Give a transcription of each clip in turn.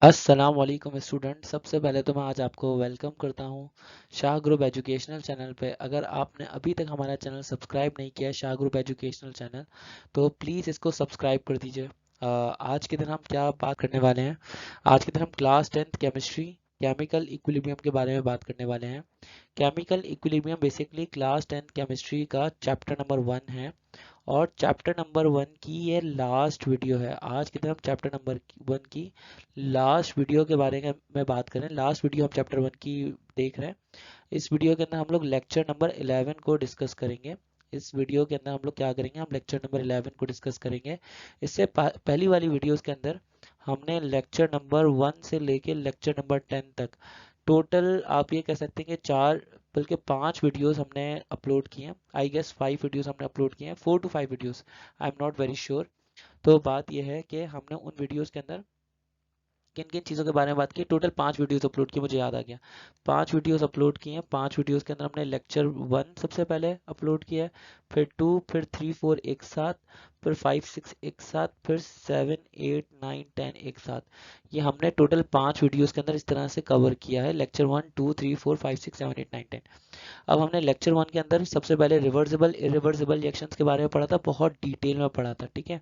अस्सलाम वालेकुम स्टूडेंट। सबसे पहले तो मैं आज आपको वेलकम करता हूँ शाह ग्रुप एजुकेशनल चैनल पे। अगर आपने अभी तक हमारा चैनल सब्सक्राइब नहीं किया है, शाह ग्रुप एजुकेशनल चैनल, तो प्लीज़ इसको सब्सक्राइब कर दीजिए। आज के दिन हम क्या बात करने वाले हैं? आज के दिन हम class 10th chemistry chemical equilibrium के बारे में बात करने वाले हैं। Chemical equilibrium basically class 10th chemistry का चैप्टर नंबर 1 है और चैप्टर नंबर 1 की ये लास्ट वीडियो है। आज के दिन हम चैप्टर नंबर 1 की लास्ट वीडियो के बारे में बात करें। लास्ट वीडियो हम चैप्टर 1 की देख रहे हैं। इस वीडियो के अंदर हम लोग लेक्चर नंबर 11 को डिस्कस करेंगे। इस वीडियो के अंदर हम लोग क्या करेंगे, हम लेक्चर नंबर 11 को डिस्कस करेंगे। इससे पहली वाली वीडियोस के अंदर हमने लेक्चर नंबर 1 से लेके लेक्चर नंबर 10 तक टोटल आप ये कह सकते हैं कि 4 बल्कि 5 वीडियोस हमने अपलोड किए हैं। आई गेस 5 वीडियोस हमने अपलोड किए हैं, 4 to 5 videos, I am not very sure. तो बात यह है कि हमने उन वीडियोस के अंदर किन किन चीज़ों के बारे में बात की। टोटल 5 वीडियोस अपलोड किए, मुझे याद आ गया। 5 वीडियोस अपलोड किए हैं। 5 वीडियोस के अंदर हमने लेक्चर 1 सबसे पहले अपलोड किया है, फिर 2, फिर 3, 4 एक साथ, फिर 5, 6 एक साथ, फिर 7, 8, 9, 10 एक साथ। ये हमने टोटल 5 वीडियोस के अंदर इस तरह से कवर किया है, लेक्चर 1, 2, 3, 4, 5, 6, 7, 8, 9, 10। अब हमने लेक्चर 1 के अंदर सबसे पहले रिवर्सिबल इरिवर्सिबल रिएक्शंस के बारे में पढ़ा था, बहुत डिटेल में पढ़ा था, ठीक है।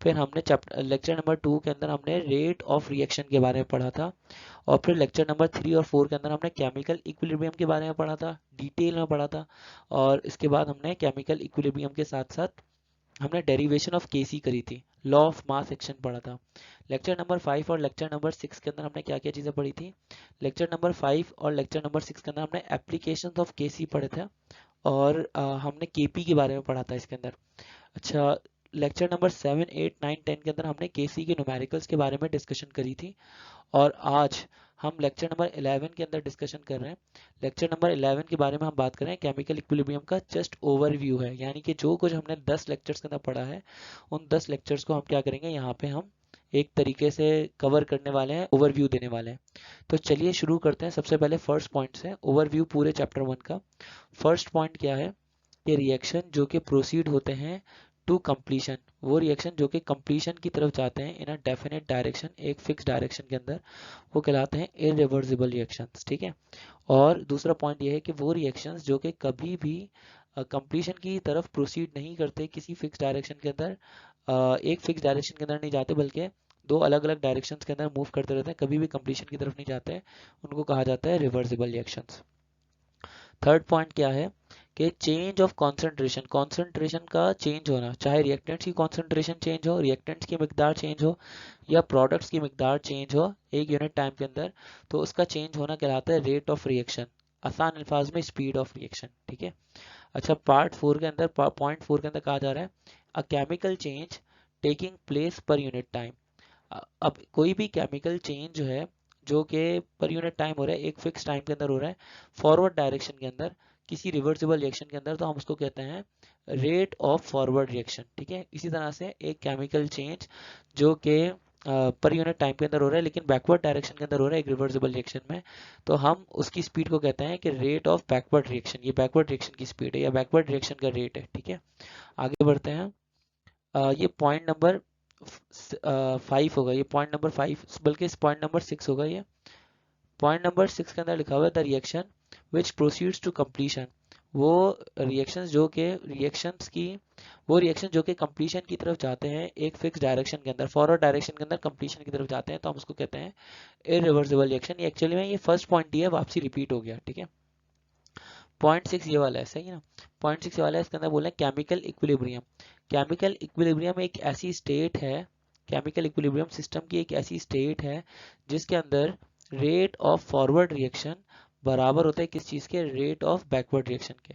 फिर हमने चैप्टर लेक्चर नंबर 2 के अंदर हमने रेट ऑफ रिएक्शन के बारे में पढ़ा था। और फिर लेक्चर नंबर 3 और 4 के अंदर हमने केमिकल इक्विलिब्रियम के बारे में पढ़ा था, डिटेल में पढ़ा था। और इसके बाद हमने केमिकल इक्विलिब्रियम के साथ साथ हमने डेरिवेशन ऑफ केसी करी थी, लॉ ऑफ मास एक्शन पढ़ा था। लेक्चर नंबर 5 और लेक्चर नंबर 6 के अंदर हमने क्या क्या चीज़ें पढ़ी थी। लेक्चर नंबर 5 और लेक्चर नंबर 6 के अंदर हमने एप्लीकेशंस ऑफ केसी पढ़े थे और हमने केपी के बारे में पढ़ा था इसके अंदर। अच्छा, लेक्चर नंबर 7, 8, 9, 10 के अंदर हमने केसी के न्यूमेरिकल्स के बारे में डिस्कशन करी थी। और आज हम लेक्चर नंबर 11 के अंदर डिस्कशन कर रहे हैं। लेक्चर नंबर 11 के बारे में हम बात कर रहे हैं, केमिकल इक्विलिब्रियम का जस्ट ओवरव्यू है, यानी कि जो कुछ हमने 10 लेक्चर्स के अंदर पढ़ा है, उन 10 लेक्चर्स को हम क्या करेंगे, यहाँ पे हम एक तरीके से कवर करने वाले हैं, ओवरव्यू देने वाले हैं। तो चलिए शुरू करते हैं। सबसे पहले फर्स्ट पॉइंट से ओवरव्यू पूरे चैप्टर 1 का। फर्स्ट पॉइंट क्या है कि रिएक्शन जो कि प्रोसीड होते हैं टू कंप्लीशन, वो रिएक्शन जो कि कंप्लीशन की तरफ जाते हैं इन अ डेफिनेट डायरेक्शन, एक फिक्स डायरेक्शन के अंदर, वो कहलाते हैं इरिवर्सिबल रिएक्शंस, ठीक है। और दूसरा पॉइंट ये है कि वो रिएक्शंस जो कि कभी भी कंप्लीशन की तरफ प्रोसीड नहीं करते किसी फिक्स डायरेक्शन के अंदर, एक फिक्स डायरेक्शन के अंदर नहीं जाते, बल्कि दो अलग अलग डायरेक्शंस के अंदर मूव करते रहते हैं, कभी भी कंप्लीशन की तरफ नहीं जाते हैं, उनको कहा जाता है रिवर्सिबल रिएक्शंस। थर्ड पॉइंट क्या है कि चेंज ऑफ कॉन्सेंट्रेशन, कॉन्सेंट्रेशन का चेंज होना, चाहे रिएक्टेंट्स की कॉन्सेंट्रेशन चेंज हो, रिएक्टेंट्स की मिकदार चेंज हो, या प्रोडक्ट्स की मिकदार चेंज हो एक यूनिट टाइम के अंदर, तो उसका चेंज होना कहलाता है रेट ऑफ रिएक्शन, आसान अल्फाज में स्पीड ऑफ रिएक्शन, ठीक है। अच्छा, पार्ट 4 के अंदर, पॉइंट 4 के अंदर कहा जा रहा है a chemical change taking place per unit time. अब कोई भी केमिकल चेंज जो है, जो कि पर यूनिट टाइम हो रहा है, एक फिक्स टाइम के अंदर हो रहा है, फॉरवर्ड डायरेक्शन के अंदर, किसी रिवर्सिबल रिएक्शन के अंदर, तो हम उसको कहते हैं रेट ऑफ फॉरवर्ड रिएक्शन, ठीक है। इसी तरह से एक केमिकल चेंज जो कि पर यूनिट टाइम के अंदर हो रहा है लेकिन बैकवर्ड डायरेक्शन के अंदर हो रहा है एक रिवर्सिबल रिएक्शन में, तो हम उसकी स्पीड को कहते हैं कि रेट ऑफ बैकवर्ड रिएक्शन, ये बैकवर्ड रिएक्शन की स्पीड है या बैकवर्ड रिएक्शन का रेट है, ठीक है। आगे बढ़ते हैं। ये पॉइंट नंबर 5 होगा, ये पॉइंट नंबर 5, बल्कि इस पॉइंट नंबर 6 होगा ये। पॉइंट नंबर 6 के अंदर लिखा हुआ है the reaction which proceeds to completion, वो रिएक्शंस जो के रिएक्शंस की वो रिएक्शन जो कि कंप्लीशन की तरफ जाते हैं एक फिक्स डायरेक्शन के अंदर, फॉरवर्ड डायरेक्शन के अंदर कंप्लीशन की तरफ जाते हैं, तो हम उसको कहते हैं इरिवर्सिबल रिएक्शन। ये एक्चुअली में ये फर्स्ट पॉइंट दिया है, वापसी रिपीट हो गया, ठीक है। पॉइंट 6 ये वाला है, सही है ना। पॉइंट 6 वाला है, इसके अंदर बोला है केमिकल इक्विलिब्रियम। केमिकल इक्विलिब्रियम एक ऐसी स्टेट है, केमिकल इक्विलिब्रियम सिस्टम की एक ऐसी स्टेट है जिसके अंदर रेट ऑफ फॉरवर्ड रिएक्शन बराबर होता है किस चीज़ के, रेट ऑफ बैकवर्ड रिएक्शन के।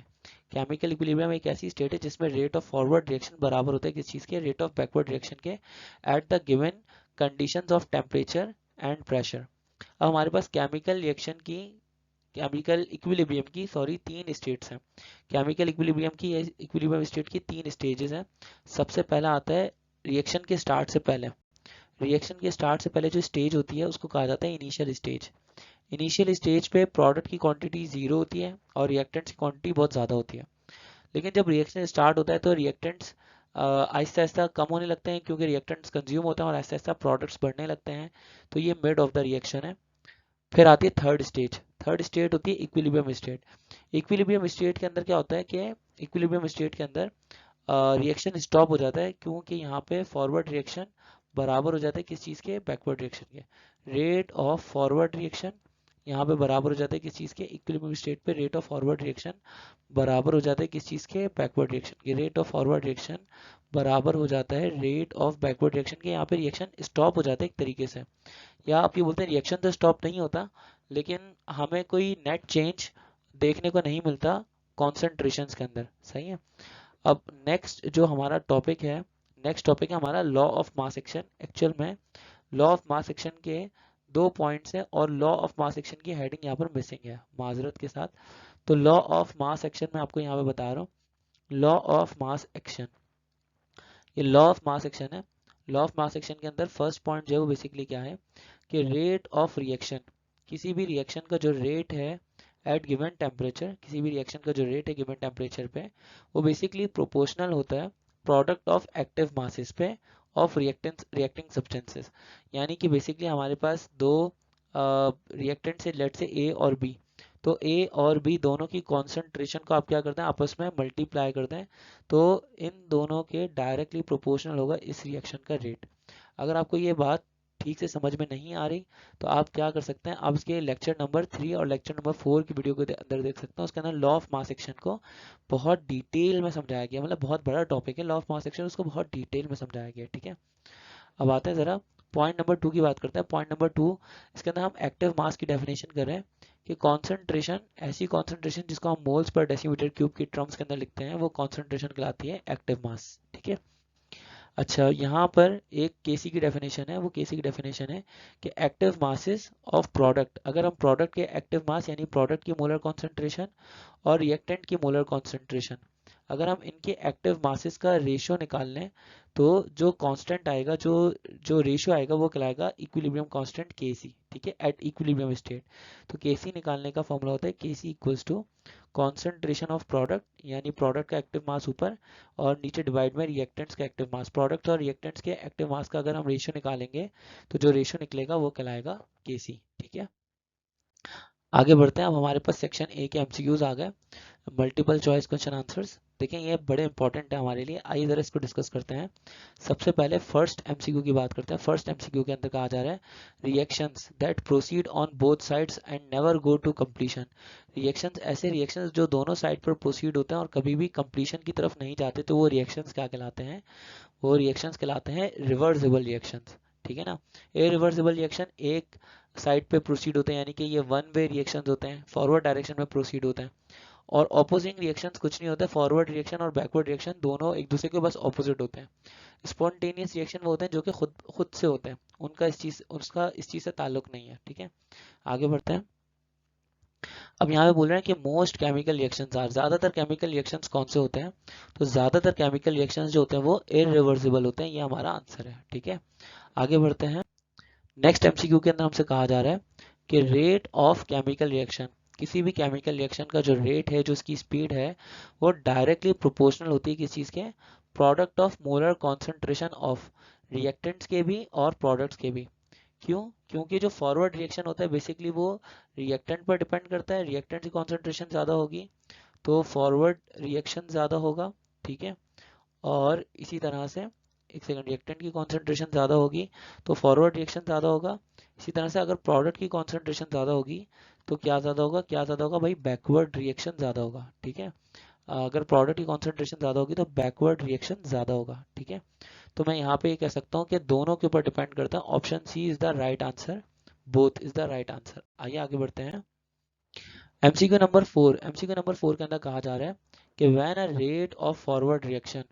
केमिकल इक्विलिब्रियम एक ऐसी स्टेट है जिसमें रेट ऑफ फॉरवर्ड रिएक्शन बराबर होता है किस चीज़ के, रेट ऑफ बैकवर्ड रिएक्शन के, at the given conditions of temperature and pressure. अब हमारे पास केमिकल रिएक्शन की, केमिकल इक्विलिब्रियम की सॉरी 3 स्टेट्स हैं। केमिकल इक्विलिब्रियम की, इक्विलिब्रियम स्टेट की 3 स्टेजेस हैं। सबसे पहला आता है रिएक्शन के स्टार्ट से पहले। रिएक्शन के स्टार्ट से पहले जो स्टेज होती है उसको कहा जाता है इनिशियल स्टेज। इनिशियल स्टेज पे प्रोडक्ट की क्वांटिटी 0 होती है और रिएक्टेंट्स की क्वांटिटी बहुत ज़्यादा होती है। लेकिन जब रिएक्शन स्टार्ट होता है तो रिएक्टेंट्स आहिस्ता आहिस्ता कम होने लगते हैं क्योंकि रिएक्टेंट्स कंज्यूम होते हैं और आहिस्ता आहिस्ता प्रोडक्ट्स बढ़ने लगते हैं। तो ये मिड ऑफ द रिएक्शन है। फिर आती है थर्ड स्टेज। थर्ड स्टेट होती है इक्विलिब्रियम स्टेट। इक्विलिब्रियम स्टेट के अंदर क्या होता है कि इक्विलिब्रियम स्टेट के अंदर रिएक्शन स्टॉप हो जाता है क्योंकि यहाँ पे फॉरवर्ड रिएक्शन बराबर हो जाता है किस चीज़ के, बैकवर्ड रिएक्शन के। रेट ऑफ फॉरवर्ड रिएक्शन यहाँ पे बराबर हो जाता है किस चीज़ के, इक्विलिब्रियम स्टेट पे रेट ऑफ फॉरवर्ड रिएक्शन बराबर हो जाता है किस चीज़ के, बैकवर्ड रिएक्शन के। रेट ऑफ फॉरवर्ड रिएक्शन बराबर हो जाता है रेट ऑफ बैकवर्ड रिएक्शन के। यहाँ पे रिएक्शन स्टॉप हो जाता है एक तरीके से, या आप ये बोलते हैं रिएक्शन तो स्टॉप नहीं होता लेकिन हमें कोई नेट चेंज देखने को नहीं मिलता कॉन्सेंट्रेशंस के अंदर। सही है। अब नेक्स्ट जो हमारा टॉपिक है, नेक्स्ट टॉपिक है हमारा law of mass action. Actual में लॉ ऑफ मास एक्शन के 2 पॉइंट्स हैं और लॉ ऑफ मास एक्शन की हेडिंग यहाँ पर मिसिंग है माजरत के साथ। तो लॉ ऑफ मास एक्शन मैं आपको यहाँ पे बता रहा हूँ। लॉ ऑफ मास एक्शन, ये लॉ ऑफ मास एक्शन है। लॉ ऑफ मास एक्शन के अंदर फर्स्ट पॉइंट जो है वो बेसिकली क्या है कि रेट ऑफ रिएक्शन, किसी भी रिएक्शन का जो रेट है एट गिवन टेम्परेचर, किसी भी रिएक्शन का जो रेट है गिवन टेम्परेचर पे, वो बेसिकली प्रोपोर्शनल होता है प्रोडक्ट ऑफ एक्टिव मासेस पे ऑफ रिएक्टिंग सब्सटेंसेस। यानी कि बेसिकली हमारे पास दो रिएक्टेंट से, लेट से ए और बी, तो ए और बी दोनों की कॉन्सेंट्रेशन को आप क्या करते हैं, आपस में मल्टीप्लाई करते हैं, तो इन दोनों के डायरेक्टली प्रोपोर्शनल होगा इस रिएक्शन का रेट। अगर आपको ये बात ठीक से समझ में नहीं आ रही तो आप क्या कर सकते हैं, आप इसके लेक्चर नंबर 3 और लेक्चर नंबर 4 की वीडियो के अंदर देख सकते हैं। उसके अंदर लॉ ऑफ मास एक्शन को बहुत डिटेल में समझाया गया, मतलब बहुत बड़ा टॉपिक है लॉ ऑफ मास एक्शन, उसको बहुत डिटेल में समझाया गया। ठीक है, अब आते हैं ज़रा पॉइंट नंबर 2 की बात करते हैं। पॉइंट नंबर 2, इसके अंदर हम एक्टिव मास की डेफिनेशन कर रहे हैं कि कॉन्सेंट्रेशन, ऐसी कॉन्सेंट्रेशन जिसको हम मोल्स पर डेसीमीटर क्यूब की टर्म्स के अंदर लिखते हैं, वो कॉन्सेंट्रेशन कहलाती है एक्टिव मास। ठीक है। अच्छा, यहाँ पर एक केसी की डेफिनेशन है, वो केसी की डेफिनेशन है कि एक्टिव मासेस ऑफ प्रोडक्ट, अगर हम प्रोडक्ट के एक्टिव मास यानी प्रोडक्ट की मोलर कॉन्सेंट्रेशन और रिएक्टेंट की मोलर कॉन्सेंट्रेशन, अगर हम इनके एक्टिव मासेस का रेशियो निकाल लें तो जो कांस्टेंट आएगा, जो जो रेशियो आएगा वो कहलाएगा इक्विलिब्रियम कांस्टेंट केसी। ठीक है, एट इक्विलिब्रियम स्टेट। तो केसी निकालने का फॉर्मूला होता है KC equals to concentration of product यानी प्रोडक्ट का एक्टिव मास ऊपर और नीचे डिवाइड में रिएक्टेंट्स का एक्टिव मास। प्रोडक्ट और रिएक्टेंट्स के एक्टिव मास का अगर हम रेशियो निकालेंगे तो जो रेशियो निकलेगा वो कहलाएगा केसी। ठीक है, आगे बढ़ते हैं। अब हमारे पास सेक्शन ए के एमसीक्यूज आ गए, मल्टीपल चॉइस क्वेश्चन आंसर्स। देखें ये बड़े इंपॉर्टेंट है हमारे लिए, आइए जरा इसको डिस्कस करते हैं। सबसे पहले फर्स्ट एमसीक्यू की बात करते हैं। फर्स्ट एमसीक्यू के अंदर कहा जा रहा है reactions that proceed on both sides and never go to completion. Reactions, ऐसे रिएक्शंस जो दोनों साइड पर प्रोसीड होते हैं और कभी भी कंप्लीशन की तरफ नहीं जाते, तो वो रिएक्शंस क्या कहलाते हैं, वो रिएक्शंस कहलाते हैं रिवर्सिबल रिएक्शंस। ठीक है ना, इरिवर्सिबल रिएक्शन एक साइड पे प्रोसीड होते हैं यानी कि ये वन वे रिएक्शंस होते हैं, फॉरवर्ड डायरेक्शन में प्रोसीड होते हैं। और ऑपोजिंग रिएक्शंस कुछ नहीं होता है, फॉरवर्ड रिएक्शन और बैकवर्ड रिएक्शन दोनों एक दूसरे के बस ऑपोजिट होते हैं। स्पॉन्टेनियस रिएक्शन वो होते हैं जो कि खुद खुद से होते हैं, उसका इस चीज से ताल्लुक नहीं है। ठीक है, आगे बढ़ते हैं। अब यहाँ पे बोल रहे हैं कि मोस्ट केमिकल रिएक्शंस आर, ज्यादातर केमिकल रिएक्शंस कौन से होते हैं, तो ज्यादातर केमिकल रिएक्शंस जो होते हैं वो इरिवर्सिबल होते हैं, ये हमारा आंसर है। ठीक है, आगे बढ़ते हैं। नेक्स्ट एमसीक्यू के अंदर हमसे कहा जा रहा है कि रेट ऑफ केमिकल रिएक्शन, किसी भी केमिकल रिएक्शन का जो रेट है, जो उसकी स्पीड है, वो डायरेक्टली प्रोपोर्शनल होती है किस चीज़ के, product of molar concentration of reactants के भी और प्रोडक्ट्स के भी। क्यों, क्योंकि जो फॉरवर्ड रिएक्शन होता है बेसिकली वो रिएक्टेंट पर डिपेंड करता है, रिएक्टेंट की कॉन्सेंट्रेशन ज़्यादा होगी तो फॉरवर्ड रिएक्शन ज़्यादा होगा। ठीक है, और इसी तरह से एक सेकंड, रिएक्टेंट की कॉन्सेंट्रेशन ज़्यादा होगी तो फॉरवर्ड रिएक्शन ज़्यादा होगा। इसी तरह से अगर प्रोडक्ट की कॉन्सेंट्रेशन ज़्यादा होगी तो क्या ज़्यादा होगा, क्या ज़्यादा होगा भाई, बैकवर्ड रिएक्शन ज़्यादा होगा। ठीक है, अगर प्रोडक्ट की कॉन्सेंट्रेशन ज़्यादा होगी तो बैकवर्ड रिएक्शन ज़्यादा होगा। ठीक है, तो मैं यहाँ पे ये कह सकता हूँ कि दोनों के ऊपर डिपेंड करता है। Option C is the right answer, both is the right answer. आइए आगे बढ़ते हैं। एमसीक्यू नंबर 4, एमसीक्यू नंबर 4 के अंदर कहा जा रहा है कि when a rate of forward reaction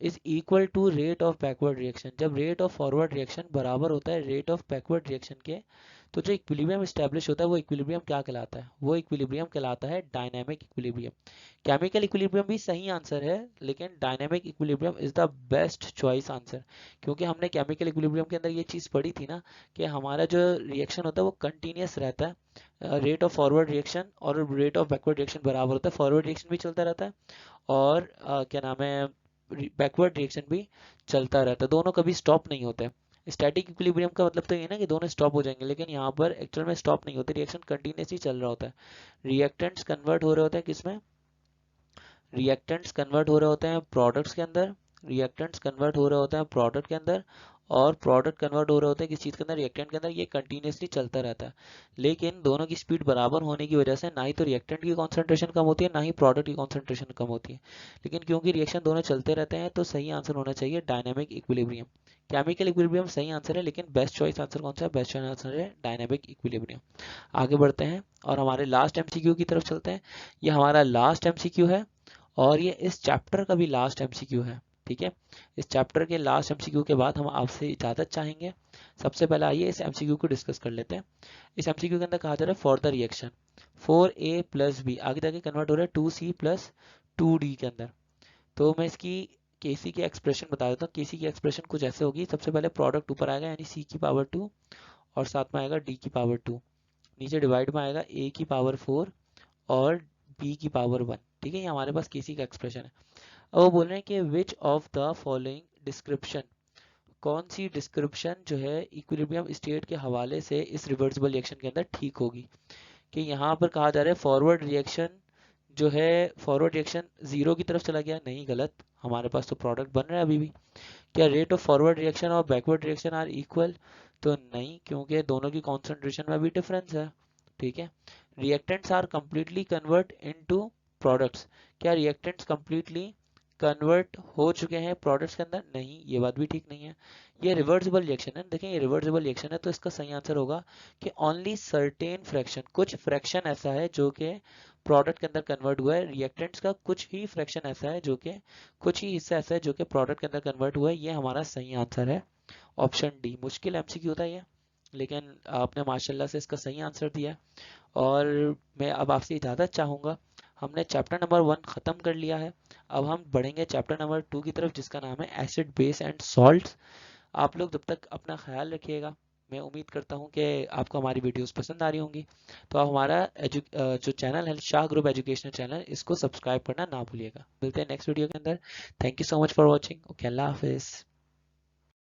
is equal to rate of backward reaction, जब रेट ऑफ फॉरवर्ड रिएक्शन बराबर होता है रेट ऑफ बैकवर्ड रिएक्शन के, तो जो इक्विलिब्रियम स्टैब्लिश होता है वो इक्विलिब्रियम क्या कहलाता है, वो इक्विलिब्रियम कहलाता है डायनामिक इक्विलिब्रियम। केमिकल इक्विलिब्रियम भी सही आंसर है लेकिन dynamic equilibrium is the best choice answer, क्योंकि हमने केमिकल इक्विलिब्रियम के अंदर ये चीज़ पढ़ी थी ना कि हमारा जो रिएक्शन होता है वो कंटिन्यूस रहता है, रेट ऑफ फॉरवर्ड रिएक्शन और रेट ऑफ बैकवर्ड रिएक्शन बराबर होता है, फॉरवर्ड रिएक्शन भी चलता रहता है और क्या नाम है, बैकवर्ड रिएक्शन भी चलता रहता है, दोनों कभी स्टॉप नहीं होते। स्टैटिक इक्विलिब्रियम का मतलब तो ये ना कि दोनों स्टॉप हो जाएंगे, लेकिन यहाँ पर एक्चुअल में स्टॉप नहीं होते, रिएक्शन कंटिन्यूसली चल रहा होता है। रिएक्टेंट्स कन्वर्ट हो रहे होते हैं किसमें, रिएक्टेंट्स कन्वर्ट हो रहे होते हैं प्रोडक्ट्स के अंदर, रिएक्टेंट्स कन्वर्ट हो रहे होते हैं प्रोडक्ट के अंदर, और प्रोडक्ट कन्वर्ट हो रहे होते हैं किस चीज़ के अंदर, रिएक्टेंट के अंदर। ये कंटिन्यूसली चलता रहता है, लेकिन दोनों की स्पीड बराबर होने की वजह से ना ही तो रिएक्टेंट की कॉन्सेंट्रेशन कम होती है, ना ही प्रोडक्ट की कॉन्सेंट्रेशन कम होती है। लेकिन क्योंकि रिएक्शन दोनों चलते रहते हैं, तो सही आंसर होना चाहिए डायनामिक इक्विलिब्रियम। केमिकल इक्विलिब्रियम सही आंसर है, लेकिन बेस्ट चॉइस आंसर कौन सा है, बेस्ट चॉइस आंसर है डायनामिक इक्विलिब्रियम। आगे बढ़ते हैं और हमारे लास्ट एमसीक्यू की तरफ चलते हैं। ये हमारा लास्ट एमसीक्यू है, और ये इस चैप्टर का भी लास्ट एमसीक्यू है। ठीक है, इस चैप्टर के लास्ट एमसीक्यू के बाद हम आपसे इजाजत चाहेंगे। सबसे पहले आइए इस एमसीक्यू को डिस्कस कर लेते हैं। इस एमसीक्यू के अंदर कहा जा रहा है for the reaction 4a plus B आगे जाके कन्वर्ट हो रहा है 2c प्लस 2d के अंदर। तो मैं इसकी केसी की एक्सप्रेशन बता देता हूँ। केसी की एक्सप्रेशन कुछ ऐसे होगी, सबसे पहले प्रोडक्ट ऊपर आएगा यानी c की पावर 2, और साथ में आएगा d की पावर 2, नीचे डिवाइड में आएगा a की पावर 4 और b की पावर 1। ठीक है, ये हमारे पास केसी का एक्सप्रेशन है। अब वो बोल रहे हैं कि which of the following description, कौन सी डिस्क्रिप्शन जो है इक्विलिब्रियम स्टेट के हवाले से इस रिवर्सिबल रिएक्शन के अंदर ठीक होगी। कि यहाँ पर कहा जा रहा है फॉरवर्ड रिएक्शन जो है, फॉरवर्ड रिएक्शन जीरो की तरफ चला गया, नहीं गलत, हमारे पास तो प्रोडक्ट बन रहा है अभी भी। क्या रेट ऑफ फॉरवर्ड रिएक्शन और बैकवर्ड रिएक्शन आर इक्वल, तो नहीं, क्योंकि दोनों की कॉन्सेंट्रेशन में भी डिफरेंस है। ठीक है, reactants are completely convert into products, क्या रिएक्टेंट्स कंप्लीटली कन्वर्ट हो चुके हैं प्रोडक्ट्स के अंदर, नहीं, ये बात भी ठीक नहीं है। ये रिवर्सिबल रिएक्शन है, देखें ये रिवर्सिबल रिएक्शन है, तो इसका सही आंसर होगा कि ओनली सर्टेन फ्रैक्शन, कुछ फ्रैक्शन ऐसा है जो कि प्रोडक्ट के अंदर कन्वर्ट हुआ है। रिएक्टेंट्स का कुछ ही फ्रैक्शन ऐसा है जो कि, कुछ ही हिस्सा ऐसा है जो कि प्रोडक्ट के अंदर कन्वर्ट हुआ है। ये हमारा सही आंसर है ऑप्शन डी। मुश्किल एमसीक्यू होता है ये, लेकिन आपने माशाल्लाह से इसका सही आंसर दिया है। और मैं अब आपसे इजाज़त चाहूँगा। हमने चैप्टर नंबर 1 ख़त्म कर लिया है, अब हम बढ़ेंगे चैप्टर नंबर 2 की तरफ, जिसका नाम है एसिड बेस एंड सॉल्ट्स। आप लोग जब तक अपना ख्याल रखिएगा। मैं उम्मीद करता हूँ कि आपको हमारी वीडियोस पसंद आ रही होंगी। तो आप हमारा जो चैनल है शाह ग्रुप एजुकेशनल चैनल, इसको सब्सक्राइब करना ना भूलिएगा। मिलते हैं नेक्स्ट वीडियो के अंदर। Thank you so much for watching. Okay, अल्लाह हाफिज़।